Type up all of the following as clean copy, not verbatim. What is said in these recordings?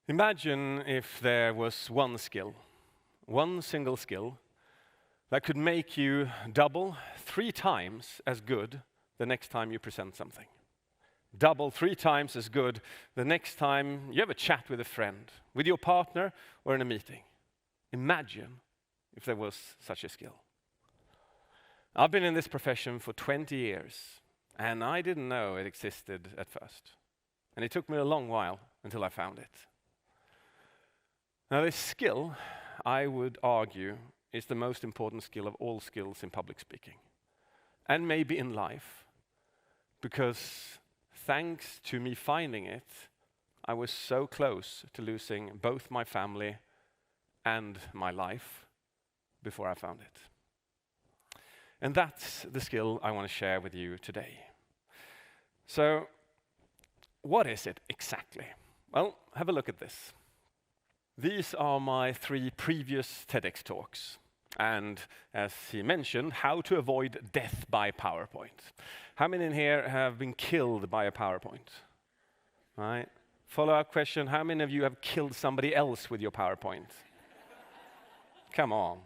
Imagine if there was one skill, one single skill, that could make you double 3 times as good the next time you present something. Double 3 times as good the next time you have a chat with a friend, with your partner, or in a meeting. Imagine if there was such a skill. I've been in this profession for 20 years, and I didn't know it existed at first. And it took me a long while until I found it. Now, this skill, I would argue, is the most important skill of all skills in public speaking, and maybe in life, because thanks to me finding it, I was so close to losing both my family and my life before I found it. And that's the skill I want to share with you today. So, what is it exactly? Well, have a look at this. These are my 3 previous TEDx talks. And as he mentioned, how to avoid death by PowerPoint. How many in here have been killed by a PowerPoint? Right? Follow-up question, how many of you have killed somebody else with your PowerPoint? Come on.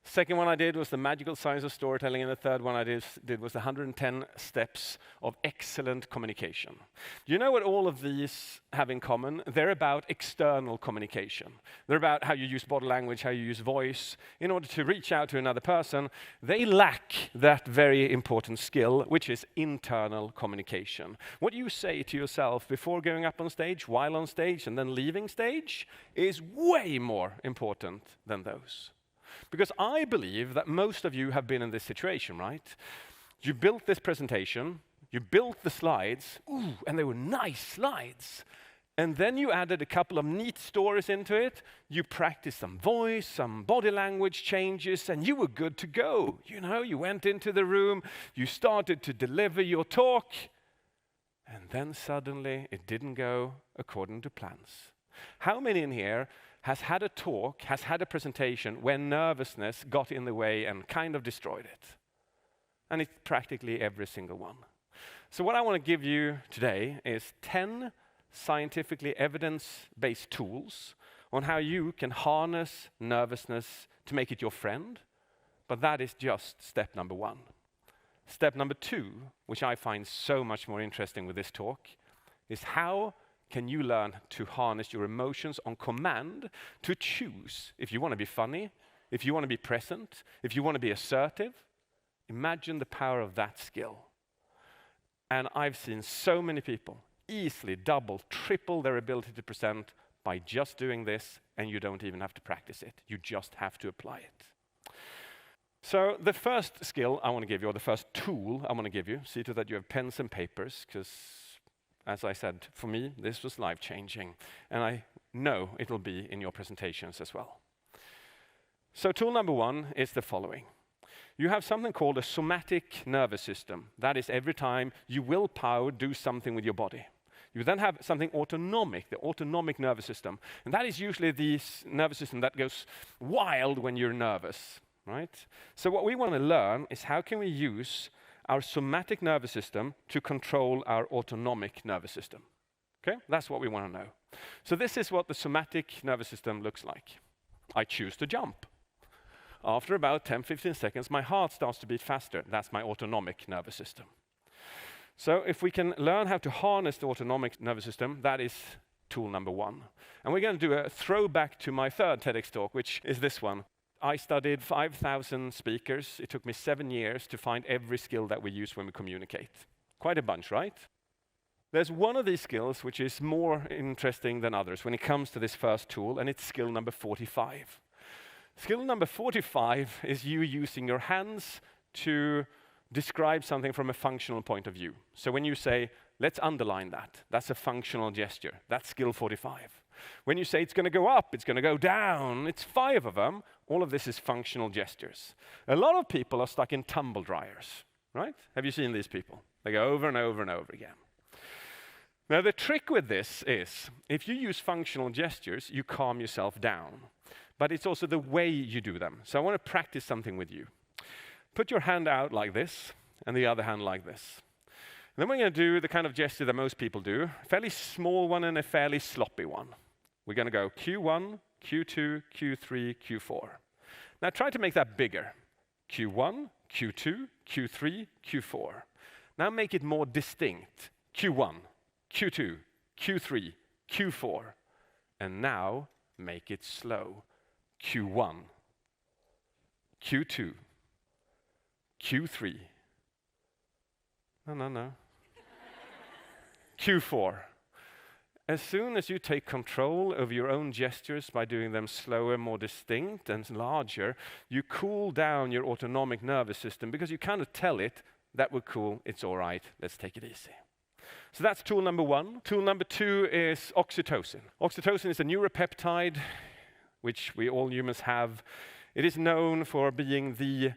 Second one I did was the magical science of storytelling, and the third one I did was the 110 steps of excellent communication. Do you know what all of these have in common? They're about external communication. They're about how you use body language, how you use voice in order to reach out to another person. They lack that very important skill, which is internal communication. What you say to yourself before going up on stage, while on stage, and then leaving stage is way more important than those. Because I believe that most of you have been in this situation, right? You built this presentation, you built the slides, and they were nice slides. And then you added a couple of neat stories into it, you practiced some voice, some body language changes, and you were good to go. You know, you went into the room, you started to deliver your talk, and then suddenly it didn't go according to plans. How many in here has had a talk, has had a presentation where nervousness got in the way and kind of destroyed it? And it's practically every single one. So what I want to give you today is 10 scientifically evidence-based tools on how you can harness nervousness to make it your friend, but that is just step number 1. Step number 2, which I find so much more interesting with this talk, is how can you learn to harness your emotions on command to choose if you want to be funny, if you want to be present, if you want to be assertive. Imagine the power of that skill. And I've seen so many people easily double, triple their ability to present by just doing this, and you don't even have to practice it. You just have to apply it. So the first skill I want to give you, or the first tool I want to give you, see to that you have pens and papers, because as I said, for me, this was life-changing, and I know it will be in your presentations as well. So tool number 1 is the following. You have something called a somatic nervous system. That is, every time you willpower do something with your body. You then have something autonomic, the autonomic nervous system, and that is usually the nervous system that goes wild when you're nervous, right? So what we want to learn is how can we use our somatic nervous system to control our autonomic nervous system. Okay, that's what we want to know. So this is what the somatic nervous system looks like. I choose to jump. After about 10-15 seconds, my heart starts to beat faster. That's my autonomic nervous system. So if we can learn how to harness the autonomic nervous system, that is tool number 1. And we're going to do a throwback to my 3rd TEDx talk, which is this one. I studied 5,000 speakers. It took me 7 years to find every skill that we use when we communicate. Quite a bunch, right? There's one of these skills which is more interesting than others when it comes to this first tool, and it's skill number 45. Skill number 45 is you using your hands to describe something from a functional point of view. So when you say, let's underline that, that's a functional gesture. That's skill 45. When you say it's going to go up, it's going to go down, it's 5 of them, all of this is functional gestures. A lot of people are stuck in tumble dryers, right? Have you seen these people? They go over and over and over again. Now the trick with this is, if you use functional gestures, you calm yourself down. But it's also the way you do them. So I want to practice something with you. Put your hand out like this, and the other hand like this. Then we're going to do the kind of gesture that most people do, a fairly small one and a fairly sloppy one. We're going to go Q1, Q2, Q3, Q4. Now try to make that bigger. Q1, Q2, Q3, Q4. Now make it more distinct. Q1, Q2, Q3, Q4. And now make it slow. Q1, Q2, Q3. No. Q4. As soon as you take control of your own gestures by doing them slower, more distinct, and larger, you cool down your autonomic nervous system because you kind of tell it, that we're cool, it's all right, let's take it easy. So that's tool number one. Tool number two is oxytocin. Oxytocin is a neuropeptide, which we all humans have. It is known for being the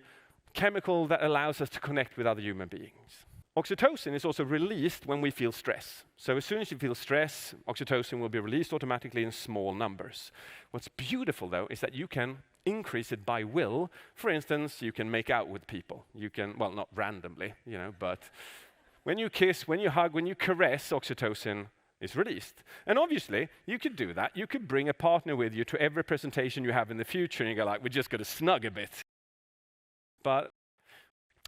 chemical that allows us to connect with other human beings. Oxytocin is also released when we feel stress. So as soon as you feel stress, oxytocin will be released automatically in small numbers. What's beautiful, though, is that you can increase it by will. For instance, you can make out with people. You can, well, not randomly, but when you kiss, when you hug, when you caress, oxytocin is released. And obviously, you could do that. You could bring a partner with you to every presentation you have in the future, and you go like, we're just going to snug a bit. But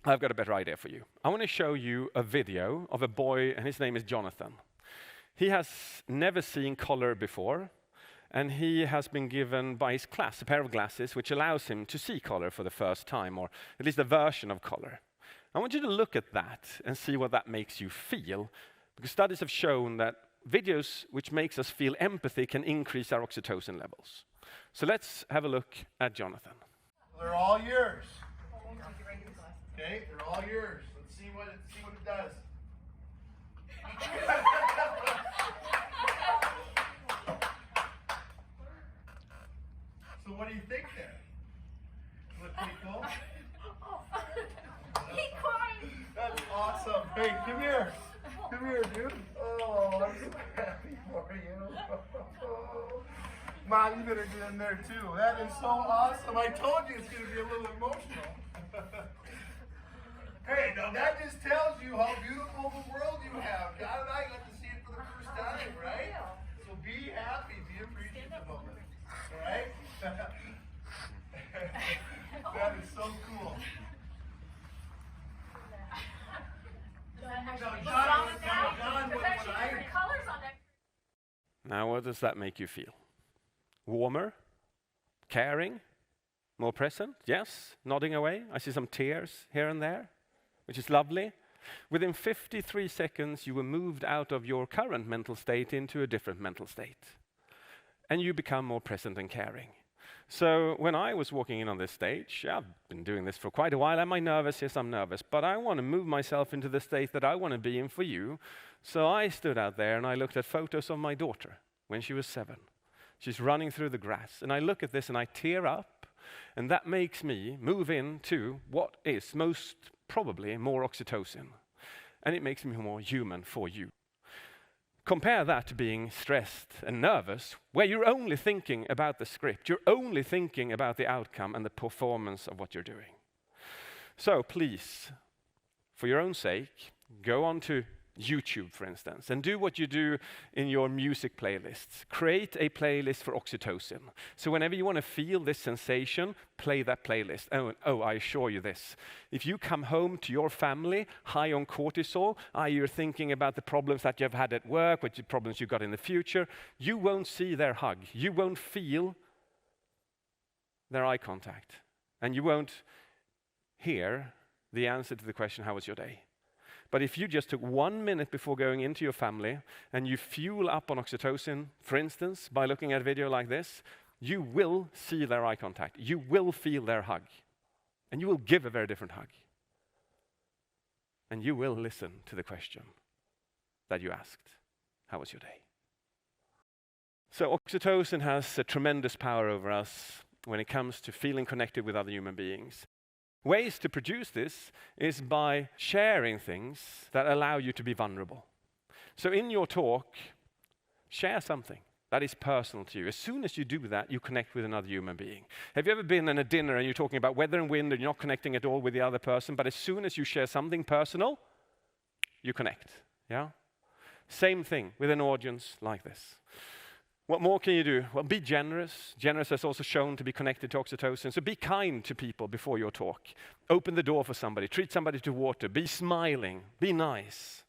I've got a better idea for you. I want to show you a video of a boy, and his name is Jonathan. He has never seen color before, and he has been given by his class a pair of glasses which allows him to see color for the first time, or at least a version of color. I want you to look at that and see what that makes you feel, because studies have shown that videos which makes us feel empathy can increase our oxytocin levels. So let's have a look at Jonathan. They're all yours. Okay, they're all yours. Let's see what it does. So what do you think there? Look pretty cool? That's awesome. Hey, come here. Come here, dude. Oh, I'm so happy for you. Mom, you better get in there too. That is so awesome. I told you it's going to be a little emotional. Hey, now that just tells you how beautiful the world you have. God and I got to see it for the first time, right? So be happy, be appreciative of it. All right? That is so cool. Now, what does that make you feel? Warmer? Caring? More present? Yes? Nodding away? I see some tears here and there, which is lovely. Within 53 seconds, you were moved out of your current mental state into a different mental state. And you become more present and caring. So when I was walking in on this stage, I've been doing this for quite a while. Am I nervous? Yes, I'm nervous. But I want to move myself into the state that I want to be in for you. So I stood out there and I looked at photos of my daughter when she was 7. She's running through the grass. And I look at this and I tear up. And that makes me move into what is most probably more oxytocin. And it makes me more human for you. Compare that to being stressed and nervous, where you're only thinking about the script. You're only thinking about the outcome and the performance of what you're doing. So please, for your own sake, go on to YouTube, for instance, and do what you do in your music playlists. Create a playlist for oxytocin. So whenever you want to feel this sensation, play that playlist. Oh, I assure you this. If you come home to your family high on cortisol, you're thinking about the problems that you've had at work, what the problems you got in the future, you won't see their hug. You won't feel their eye contact. And you won't hear the answer to the question, how was your day? But if you just took 1 minute before going into your family and you fuel up on oxytocin, for instance, by looking at a video like this, you will see their eye contact. You will feel their hug. And you will give a very different hug. And you will listen to the question that you asked. How was your day? So oxytocin has a tremendous power over us when it comes to feeling connected with other human beings. Ways to produce this is by sharing things that allow you to be vulnerable. So in your talk, share something that is personal to you. As soon as you do that, you connect with another human being. Have you ever been in a dinner and you're talking about weather and wind and you're not connecting at all with the other person, but as soon as you share something personal, you connect. Yeah? Same thing with an audience like this. What more can you do? Well, be generous. Generous is also shown to be connected to oxytocin. So be kind to people before your talk. Open the door for somebody. Treat somebody to water. Be smiling. Be nice.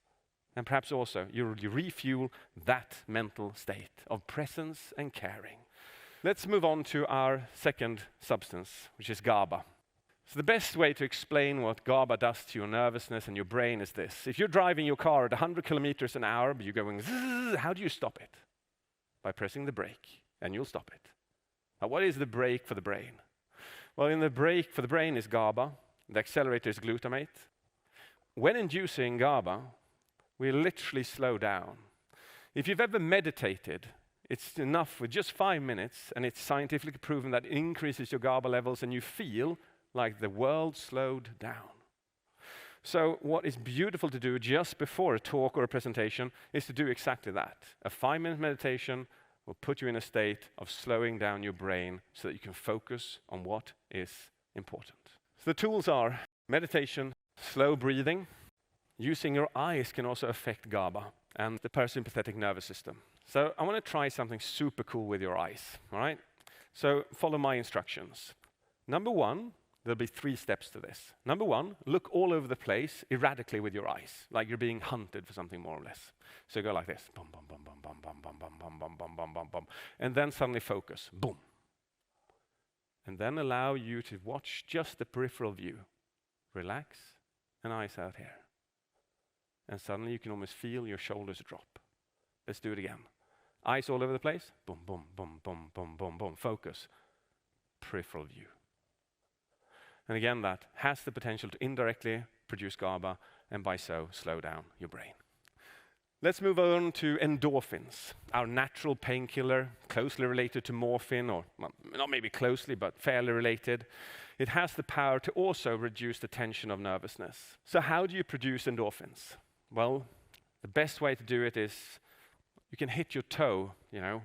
And perhaps also you refuel that mental state of presence and caring. Let's move on to our second substance, which is Gaba. So the best way to explain what Gaba does to your nervousness and your brain is this. If you're driving your car at 100 kilometers an hour, but you're going zzz, how do you stop it? By pressing the brake, and you'll stop it. Now, what is the brake for the brain? Well, in the brake for the brain is Gaba. The accelerator is glutamate. When inducing Gaba, we literally slow down. If you've ever meditated, it's enough with just 5 minutes, and it's scientifically proven that it increases your Gaba levels, and you feel like the world slowed down. So what is beautiful to do just before a talk or a presentation is to do exactly that. A 5-minute meditation will put you in a state of slowing down your brain so that you can focus on what is important. So the tools are meditation, slow breathing. Using your eyes can also affect Gaba and the parasympathetic nervous system. So I want to try something super cool with your eyes, all right? So follow my instructions. Number 1, there'll be 3 steps to this. Number 1, look all over the place erratically with your eyes, like you're being hunted for something more or less. So go like this, bum, bum, bum, bum, bum, bum, bum, bum, bum, bum, bum, bum, bum, bum, and then suddenly focus, boom. And then allow you to watch just the peripheral view. Relax, and eyes out here. And suddenly you can almost feel your shoulders drop. Let's do it again. Eyes all over the place, boom, boom, boom, boom, boom, boom, boom, focus, peripheral view. And again, that has the potential to indirectly produce Gaba and by so slow down your brain. Let's move on to endorphins, our natural painkiller, closely related to morphine, or well, not maybe closely, but fairly related. It has the power to also reduce the tension of nervousness. So how do you produce endorphins? Well, the best way to do it is you can hit your toe,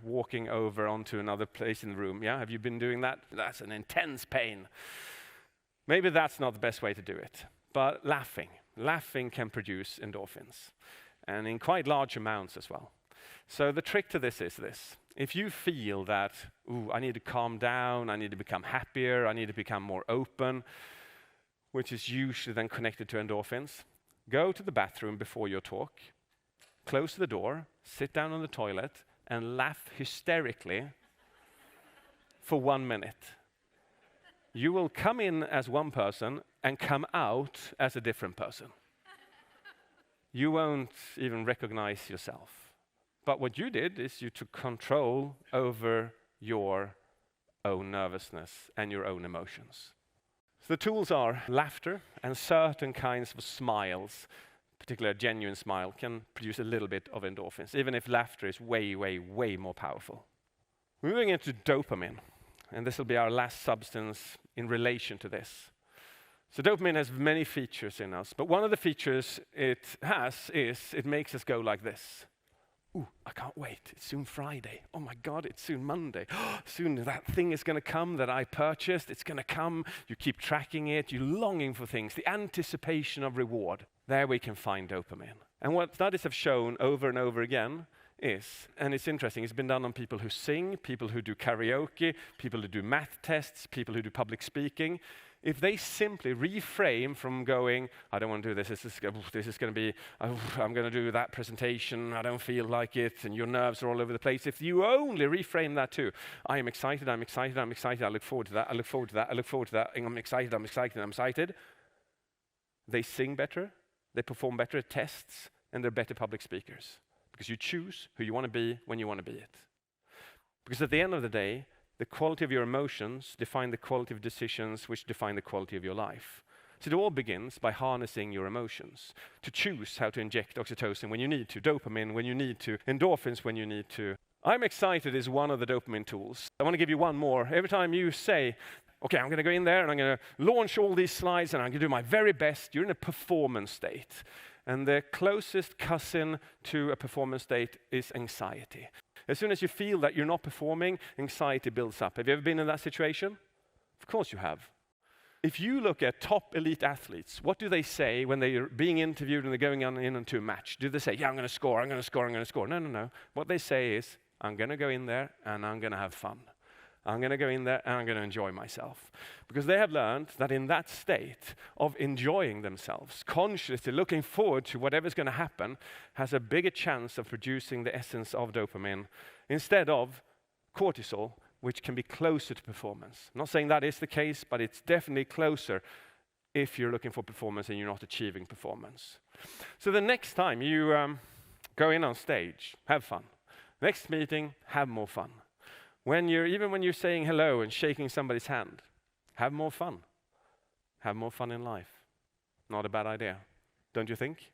walking over onto another place in the room. Yeah, have you been doing that? That's an intense pain. Maybe that's not the best way to do it, but laughing can produce endorphins, and in quite large amounts as well. So the trick to this is this. If you feel that, I need to calm down, I need to become happier, I need to become more open, which is usually then connected to endorphins, go to the bathroom before your talk, close the door, sit down on the toilet, and laugh hysterically for 1 minute. You will come in as one person and come out as a different person. You won't even recognize yourself. But what you did is you took control over your own nervousness and your own emotions. So the tools are laughter and certain kinds of smiles, particularly a genuine smile, can produce a little bit of endorphins, even if laughter is way, way, way more powerful. Moving into dopamine. And this will be our last substance in relation to this. So dopamine has many features in us, but one of the features it has is it makes us go like this. I can't wait. It's soon Friday. Oh my God, it's soon Monday. Soon that thing is going to come that I purchased. It's going to come. You keep tracking it. You're longing for things. The anticipation of reward. There we can find dopamine. And what studies have shown over and over again is, and it's interesting, it's been done on people who sing, people who do karaoke, people who do math tests, people who do public speaking. If they simply reframe from going, I don't want to do this, this is going to be, I'm going to do that presentation, I don't feel like it, and your nerves are all over the place. If you only reframe that to, I am excited, I'm excited, I'm excited, I look forward to that, I look forward to that, I look forward to that, and I'm excited, I'm excited, I'm excited. They sing better, they perform better at tests, and they're better public speakers. Because you choose who you want to be when you want to be it. Because at the end of the day, the quality of your emotions define the quality of decisions which define the quality of your life. So it all begins by harnessing your emotions, to choose how to inject oxytocin when you need to, dopamine when you need to, endorphins when you need to. I'm excited is one of the dopamine tools. I want to give you one more. Every time you say, okay, I'm going to go in there and I'm going to launch all these slides and I'm going to do my very best, you're in a performance state. And the closest cousin to a performance state is anxiety. As soon as you feel that you're not performing, anxiety builds up. Have you ever been in that situation? Of course you have. If you look at top elite athletes, what do they say when they're being interviewed and they're going on in into a match? Do they say, yeah, I'm going to score, I'm going to score, I'm going to score? No, no, no. What they say is, I'm going to go in there and I'm going to have fun. I'm going to go in there and I'm going to enjoy myself. Because they have learned that in that state of enjoying themselves, consciously looking forward to whatever's going to happen, has a bigger chance of producing the essence of dopamine instead of cortisol, which can be closer to performance. I'm not saying that is the case, but it's definitely closer if you're looking for performance and you're not achieving performance. So the next time you go in on stage, have fun. Next meeting, have more fun. Even when you're saying hello and shaking somebody's hand, have more fun. Have more fun in life. Not a bad idea, don't you think?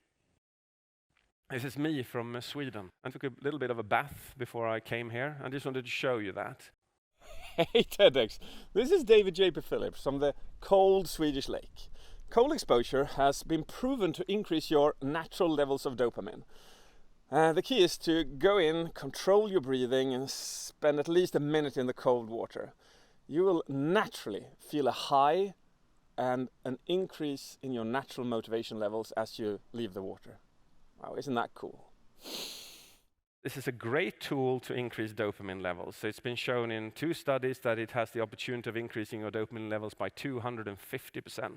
This is me from Sweden. I took a little bit of a bath before I came here. I just wanted to show you that. Hey TEDx, this is JP Phillips from the cold Swedish lake. Cold exposure has been proven to increase your natural levels of dopamine. The key is to go in, control your breathing, and spend at least a minute in the cold water. You will naturally feel a high and an increase in your natural motivation levels as you leave the water. Wow, isn't that cool? This is a great tool to increase dopamine levels. So it's been shown in 2 studies that it has the opportunity of increasing your dopamine levels by 250%.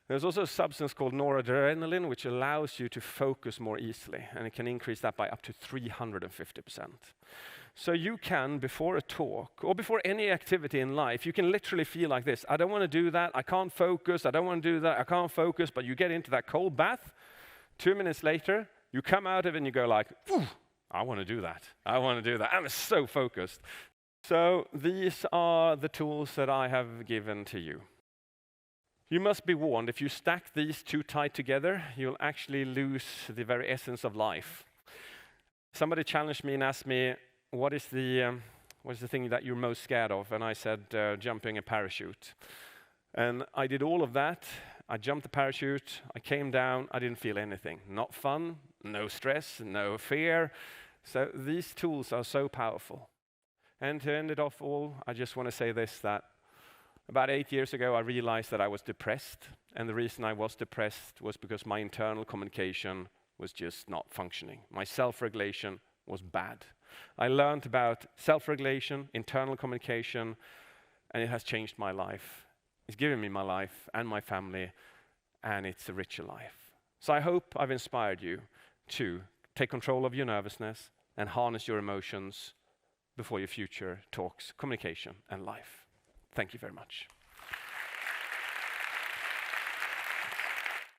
There's also a substance called noradrenaline, which allows you to focus more easily, and it can increase that by up to 350%. So you can, before a talk, or before any activity in life, you can literally feel like this. I don't want to do that, I can't focus, I don't want to do that, I can't focus, but you get into that cold bath, 2 minutes later, you come out of it and you go like, ooh, I want to do that. I want to do that. I'm so focused. So these are the tools that I have given to you. You must be warned, if you stack these too tight together, you'll actually lose the very essence of life. Somebody challenged me and asked me, what is the thing that you're most scared of? And I said, jumping a parachute. And I did all of that. I jumped the parachute, I came down, I didn't feel anything. Not fun, no stress, no fear. So these tools are so powerful. And to end it off all, I just want to say this, that about 8 years ago, I realized that I was depressed. And the reason I was depressed was because my internal communication was just not functioning. My self-regulation was bad. I learned about self-regulation, internal communication, and it has changed my life. It's given me my life and my family, and it's a richer life. So I hope I've inspired you to take control of your nervousness and harness your emotions before your future talks, communication, and life. Thank you very much.